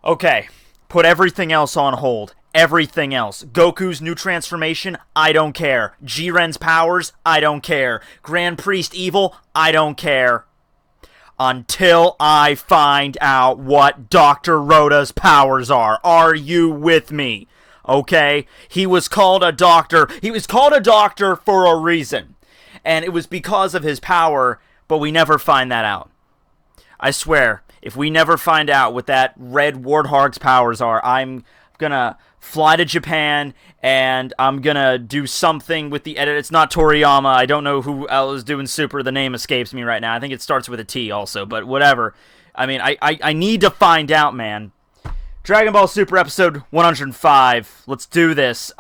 Okay, put everything else on hold. Everything else. Goku's new transformation, I don't care. Jiren's powers, I don't care. Grand Priest Evil, I don't care. Until I find out what Dr. Rota's powers are. Are you with me? Okay? He was called a doctor. He was called a doctor for a reason. And it was because of his power, but we never find that out. I swear, if we never find out what that red warthog's powers are, I'm gonna fly to Japan and I'm gonna do something with the edit. It's not Toriyama. I don't know who else is doing Super. The name escapes me right now. I think it starts with a T also, but whatever. I mean, I need to find out, man. Dragon Ball Super episode 105. Let's do this.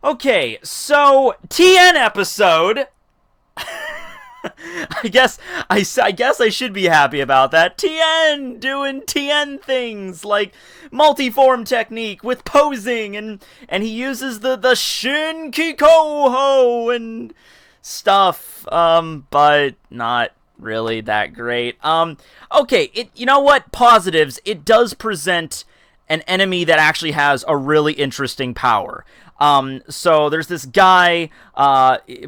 Okay, so Tien episode. I guess I should be happy about that. Tien doing Tien things like multiform technique with posing, and he uses the Shin Kikoho and stuff, but not really that great. Okay, you know what? Positives. It does present an enemy that actually has a really interesting power. So there's this guy,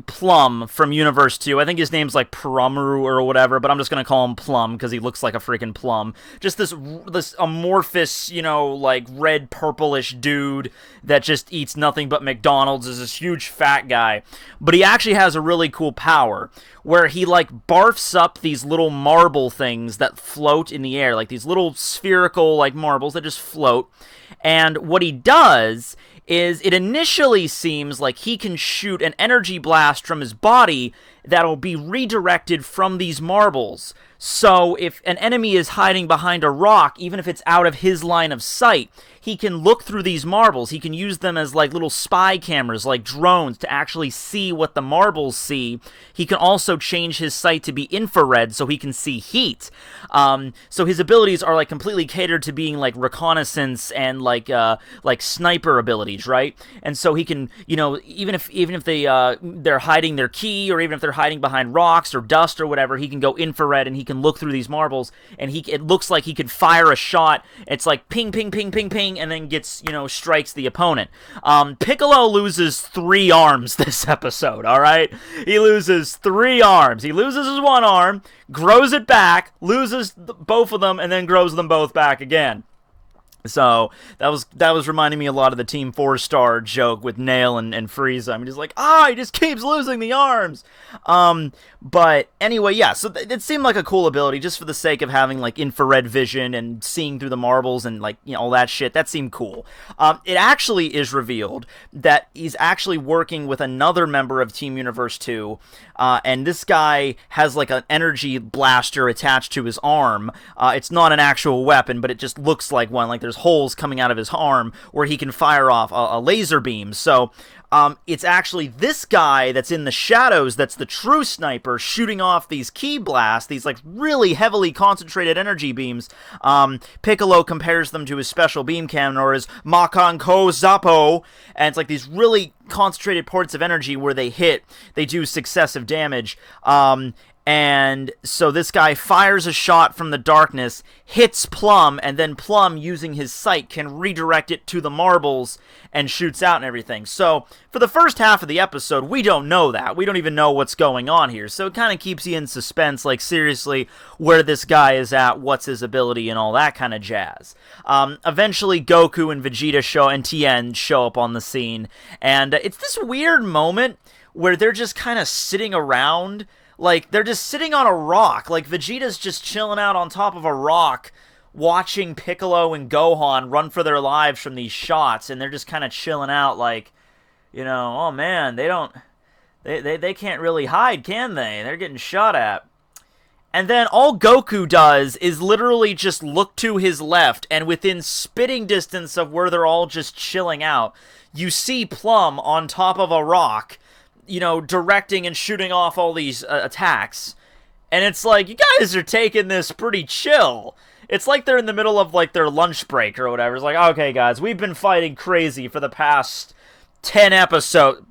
Plum from Universe 2. I think his name's like Prumru or whatever, but I'm just gonna call him Plum because he looks like a freaking plum. Just this amorphous, like red purplish dude that just eats nothing but McDonald's, is this huge fat guy. But he actually has a really cool power where he like barfs up these little marble things that float in the air, like these little spherical like marbles that just float. And what he does is it initially seems like he can shoot an energy blast from his body that'll be redirected from these marbles. So if an enemy is hiding behind a rock, even if it's out of his line of sight, he can look through these marbles. He can use them as like little spy cameras, like drones, to actually see what the marbles see. He can also change his sight to be infrared so he can see heat. So his abilities are like completely catered to being like reconnaissance and like sniper abilities, right? And so he can, even if they're hiding their key, or even if they're hiding behind rocks or dust or whatever, he can go infrared and he can look through these marbles, and it looks like he could fire a shot. It's like ping, ping, ping, ping, ping, and then gets, strikes the opponent. Piccolo loses 3 arms this episode, alright? He loses 3 arms. He loses his one arm, grows it back, loses both of them, and then grows them both back again. So that was reminding me a lot of the Team 4-Star joke with Nail and Frieza. I mean, just like, he just keeps losing the arms. But anyway, yeah, so it seemed like a cool ability just for the sake of having like infrared vision and seeing through the marbles and like, all that shit. That seemed cool. It actually is revealed that he's actually working with another member of Team Universe 2, and this guy has like an energy blaster attached to his arm. It's not an actual weapon, but it just looks like one. Like there's holes coming out of his arm where he can fire off a laser beam. So it's actually this guy that's in the shadows that's the true sniper, shooting off these ki blasts, these like really heavily concentrated energy beams. Piccolo compares them to his special beam cannon, or his Makanko Zappo, and it's like these really concentrated ports of energy where they do successive damage. And so this guy fires a shot from the darkness, hits Plum, and then Plum, using his sight, can redirect it to the marbles and shoots out and everything. So for the first half of the episode, we don't know that. We don't even know what's going on here. So it kind of keeps you in suspense, like seriously, where this guy is at, what's his ability, and all that kind of jazz. Eventually, Goku and Vegeta and Tien show up on the scene, and it's this weird moment where they're just kind of sitting around. Like, they're just sitting on a rock. Like, Vegeta's just chilling out on top of a rock, watching Piccolo and Gohan run for their lives from these shots, and they're just kind of chilling out like, oh man, they can't really hide, can they? They're getting shot at. And then all Goku does is literally just look to his left, and within spitting distance of where they're all just chilling out, you see Plum on top of a rock, directing and shooting off all these attacks. And it's like, you guys are taking this pretty chill. It's like they're in the middle of like their lunch break or whatever. It's like, okay guys, we've been fighting crazy for the past 10 episodes.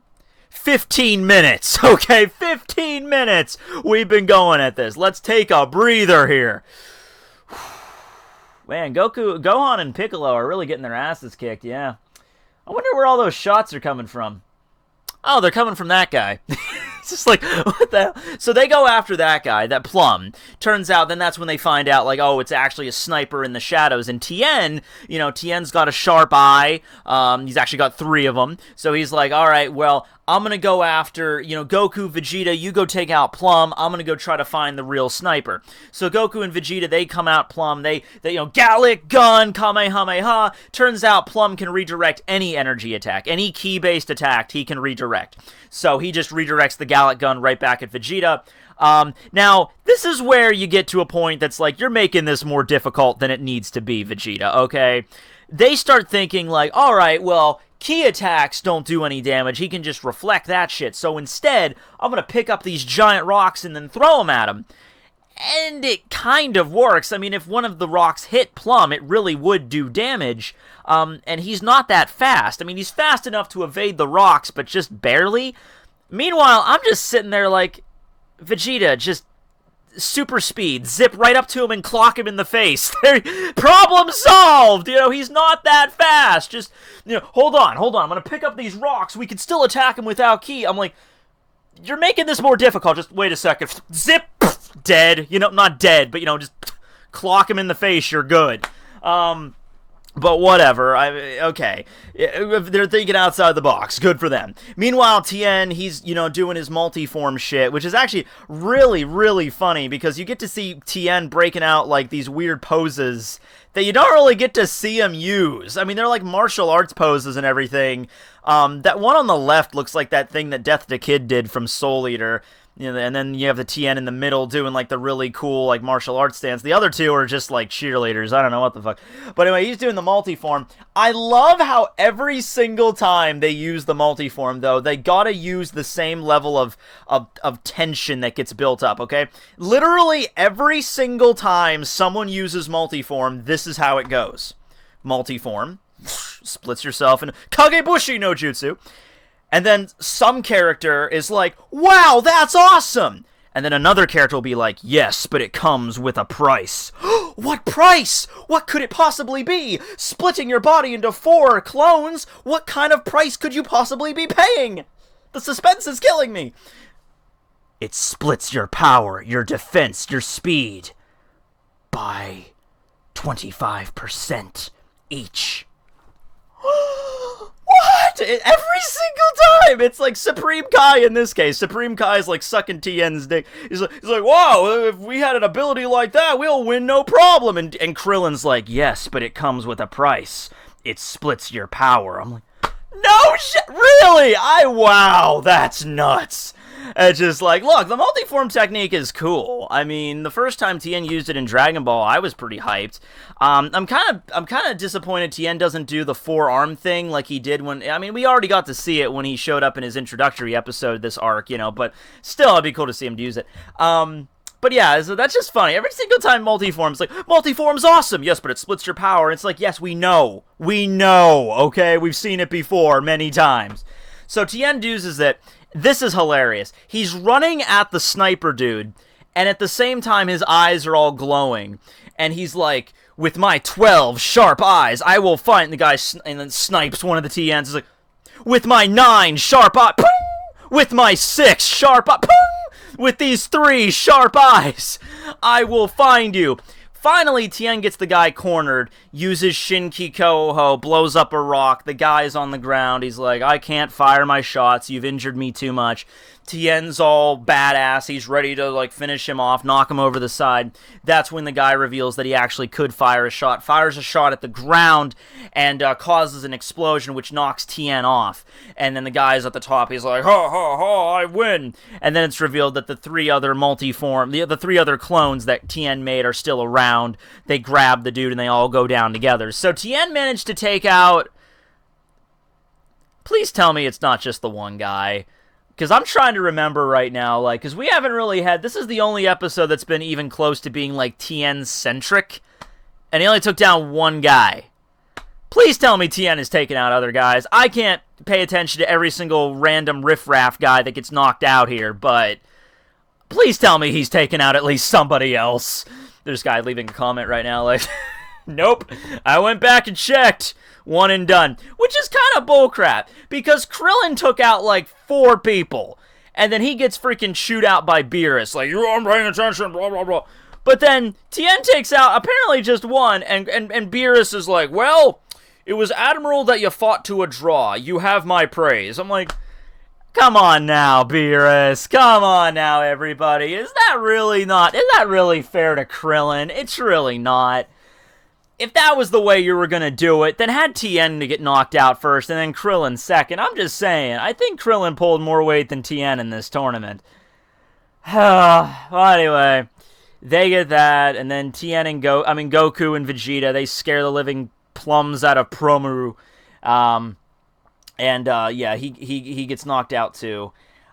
15 minutes, okay? 15 minutes we've been going at this. Let's take a breather here. Man, Gohan and Piccolo are really getting their asses kicked, yeah. I wonder where all those shots are coming from. Oh, they're coming from that guy. It's just like, what the hell? So they go after that guy, that Plum. Turns out, then that's when they find out, like, oh, it's actually a sniper in the shadows. And Tien, Tien's got a sharp eye. He's actually got 3 of them. So he's like, all right, well, I'm going to go after, Goku, Vegeta, you go take out Plum. I'm going to go try to find the real sniper. So Goku and Vegeta, they come out Plum. They Gallic Gun, Kamehameha. Turns out Plum can redirect any energy attack. Any ki-based attack, he can redirect. So he just redirects the Gallic Gun right back at Vegeta. Now, this is where you get to a point that's like, you're making this more difficult than it needs to be, Vegeta, okay? They start thinking like, all right, well, ki attacks don't do any damage. He can just reflect that shit. So instead, I'm going to pick up these giant rocks and then throw them at him. And it kind of works. I mean, if one of the rocks hit Plum, it really would do damage. And he's not that fast. I mean, he's fast enough to evade the rocks, but just barely. Meanwhile, I'm just sitting there like, Vegeta, just super speed, zip right up to him and clock him in the face. Problem solved! He's not that fast. Just, hold on. I'm gonna pick up these rocks. We can still attack him without ki. I'm like, you're making this more difficult. Just wait a second. Zip! Dead. Not dead, but, just clock him in the face. You're good. But whatever, okay. They're thinking outside the box. Good for them. Meanwhile, Tien, he's, doing his multi-form shit, which is actually really, really funny because you get to see Tien breaking out, like, these weird poses that you don't really get to see him use. I mean, they're like martial arts poses and everything. That one on the left looks like that thing that Death to Kid did from Soul Eater. And then you have the Tien in the middle doing, like, the really cool, like, martial arts stance. The other 2 are just, like, cheerleaders. I don't know what the fuck. But anyway, he's doing the multiform. I love how every single time they use the multiform, though, they gotta use the same level of tension that gets built up, okay? Literally every single time someone uses multiform, this is how it goes. Multiform. Splits yourself in Kagebushi no Jutsu. And then some character is like, wow, that's awesome! And then another character will be like, yes, but it comes with a price. What price? What could it possibly be? Splitting your body into 4 clones? What kind of price could you possibly be paying? The suspense is killing me. It splits your power, your defense, your speed by 25% each. What? Every single time! It's like Supreme Kai in this case. Supreme Kai is like sucking Tien's dick. He's like, wow, if we had an ability like that, we'll win no problem. And Krillin's like, yes, but it comes with a price. It splits your power. I'm like, no shit, really? Wow, that's nuts. It's just like, look, the multiform technique is cool. I mean, the first time Tien used it in Dragon Ball, I was pretty hyped. I'm kind of disappointed Tien doesn't do the 4-arm thing like he did when, I mean, we already got to see it when he showed up in his introductory episode, this arc, but still, it'd be cool to see him use it. But yeah, so that's just funny. Every single time multiform's like, multiform's awesome! Yes, but it splits your power. It's like, yes, we know, okay? We've seen it before many times. So Tien uses it. This is hilarious. He's running at the sniper dude, and at the same time his eyes are all glowing. And he's like, with my 12 sharp eyes, I will find the guy, and then snipes one of the Tiens. He's like, with my 9 sharp eyes, with my 6 sharp eyes, with these 3 sharp eyes, I will find you. Finally, Tien gets the guy cornered, uses Shinki Koho, blows up a rock, the guy's on the ground, he's like, I can't fire my shots, you've injured me too much. Tien's all badass, he's ready to, like, finish him off, knock him over the side. That's when the guy reveals that he actually could fire a shot, fires a shot at the ground, and causes an explosion, which knocks Tien off. And then the guy's at the top, he's like, ha ha ha, I win! And then it's revealed that the 3 other multiform, the 3 other clones that Tien made are still around. They grab the dude and they all go down together. So Tien managed to take out... Please tell me it's not just the one guy. Because I'm trying to remember right now, like, because we haven't really had... This is the only episode that's been even close to being, like, Tien-centric. And he only took down one guy. Please tell me Tien is taking out other guys. I can't pay attention to every single random riffraff guy that gets knocked out here, but... Please tell me he's taking out at least somebody else. There's a guy leaving a comment right now, like... Nope. I went back and checked. One and done. Which is kind of bullcrap. Because Krillin took out like 4 people. And then he gets freaking shoot out by Beerus. Like, you aren't paying attention, blah, blah, blah. But then Tien takes out apparently just 1. And Beerus is like, well, it was admirable that you fought to a draw. You have my praise. I'm like, come on now, Beerus. Come on now, everybody. Is that really fair to Krillin? It's really not. If that was the way you were going to do it, then had Tien to get knocked out first and then Krillin second. I'm just saying, I think Krillin pulled more weight than Tien in this tournament. Well, anyway, they get that, and then Tien and Goku and Vegeta, they scare the living plums out of Promaru. Yeah, he gets knocked out too.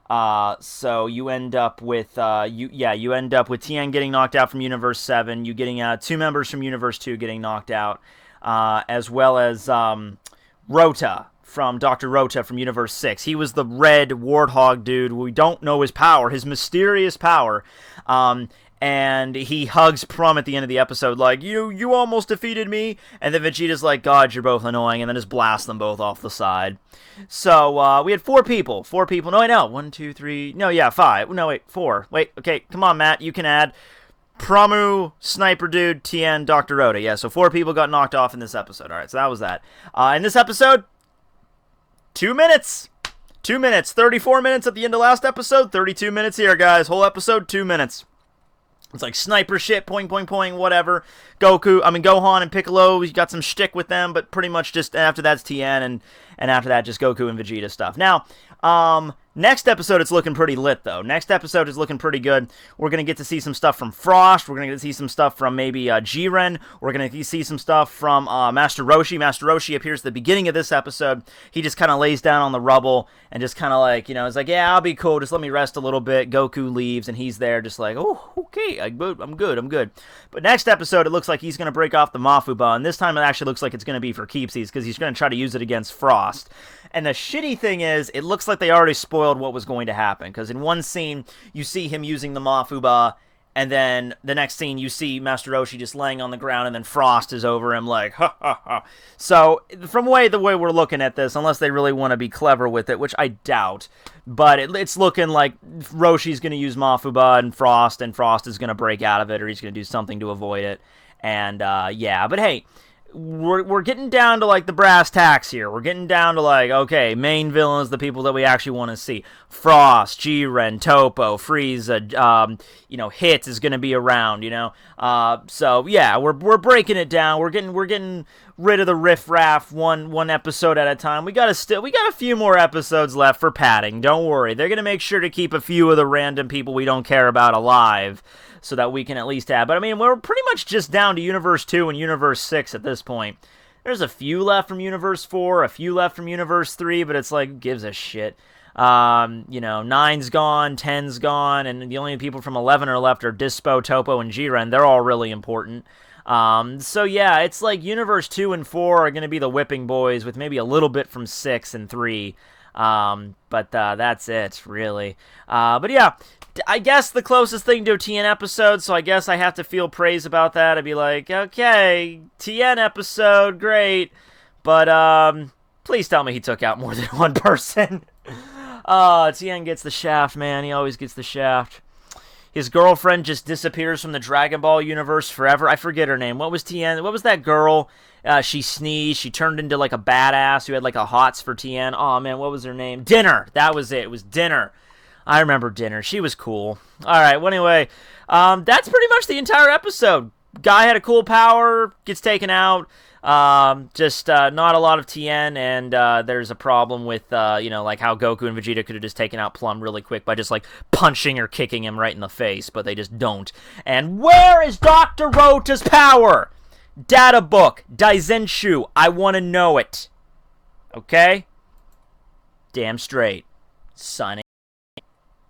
So you end up with Tien getting knocked out from Universe 7. You getting 2 members from Universe 2 getting knocked out, as well as Rota from Dr. Rota from Universe 6. He was the red warthog dude. We don't know his power, his mysterious power. And he hugs Prum at the end of the episode, like, you almost defeated me. And then Vegeta's like, God, you're both annoying, and then just blasts them both off the side. So, we had 4 people. 4 people. No, wait, no. 1, 2, 3. No, yeah, 5. No, wait, 4. Wait, okay, come on, Matt. You can add Pramu, Sniper Dude, Tien, Dr. Rota. Yeah, so 4 people got knocked off in this episode. All right, so that was that. In this episode, 2 minutes. 2 minutes. 34 minutes at the end of last episode. 32 minutes here, guys. Whole episode, 2 minutes. It's like sniper shit, poing, poing, poing, whatever. Gohan and Piccolo, you got some shtick with them, but pretty much just after that's Tien, and after that, just Goku and Vegeta stuff. Now, next episode, it's looking pretty lit, though. Next episode is looking pretty good. We're going to get to see some stuff from Frost. We're going to get to see some stuff from maybe Jiren. We're going to see some stuff from Master Roshi. Master Roshi appears at the beginning of this episode. He just kind of lays down on the rubble and just kind of like, it's like, yeah, I'll be cool. Just let me rest a little bit. Goku leaves, and he's there just like, oh, okay, I'm good. But next episode, it looks like he's going to break off the Mafuba, and this time it actually looks like it's going to be for keepsies because he's going to try to use it against Frost. And the shitty thing is, it looks like they already spoiled what was going to happen, because in one scene, you see him using the Mafuba, and then the next scene, you see Master Roshi just laying on the ground, and then Frost is over him like, ha, ha, ha. So, from the way we're looking at this, unless they really want to be clever with it, which I doubt, but it's looking like Roshi's going to use Mafuba and Frost is going to break out of it, or he's going to do something to avoid it. And, yeah, but hey, we're getting down to, like, the brass tacks here. We're getting down to, like, okay, main villains, the people that we actually want to see. Frost, Jiren, Topo, Frieza, Hit is going to be around, So, yeah, we're breaking it down. We're getting rid of the riffraff one episode at a time. We got a few more episodes left for padding. Don't worry. They're going to make sure to keep a few of the random people we don't care about alive, so that we can at least have. But, I mean, we're pretty much just down to Universe 2 and Universe 6 at this point. There's a few left from Universe 4, a few left from Universe 3, but it's like, who gives a shit? 9's gone, 10's gone, and the only people from 11 are left are Dispo, Topo, and Jiren. They're all really important. So, yeah, it's like Universe 2 and 4 are going to be the whipping boys, with maybe a little bit from 6 and 3. But that's it, really. But yeah, I guess the closest thing to a Tien episode, so I guess I have to feel praise about that. I'd be like, okay, Tien episode, great, but please tell me he took out more than one person. Tien gets the shaft, man. He always gets the shaft. His girlfriend just disappears from the Dragon Ball universe forever. I forget her name. What was Tien? What was that girl? She sneezed. She turned into like a badass who had like a hots for Tien. Oh, man, what was her name? Dinner. That was it. It was Dinner. I remember Dinner. She was cool. All right, well, anyway, that's pretty much the entire episode. Guy had a cool power, gets taken out. Just not a lot of Tien, and there's a problem with, like how Goku and Vegeta could have just taken out Plum really quick by just, like, punching or kicking him right in the face, but they just don't. And where is Dr. Rota's power? Data book, Daizenshu, I want to know it. Okay? Damn straight. Signing.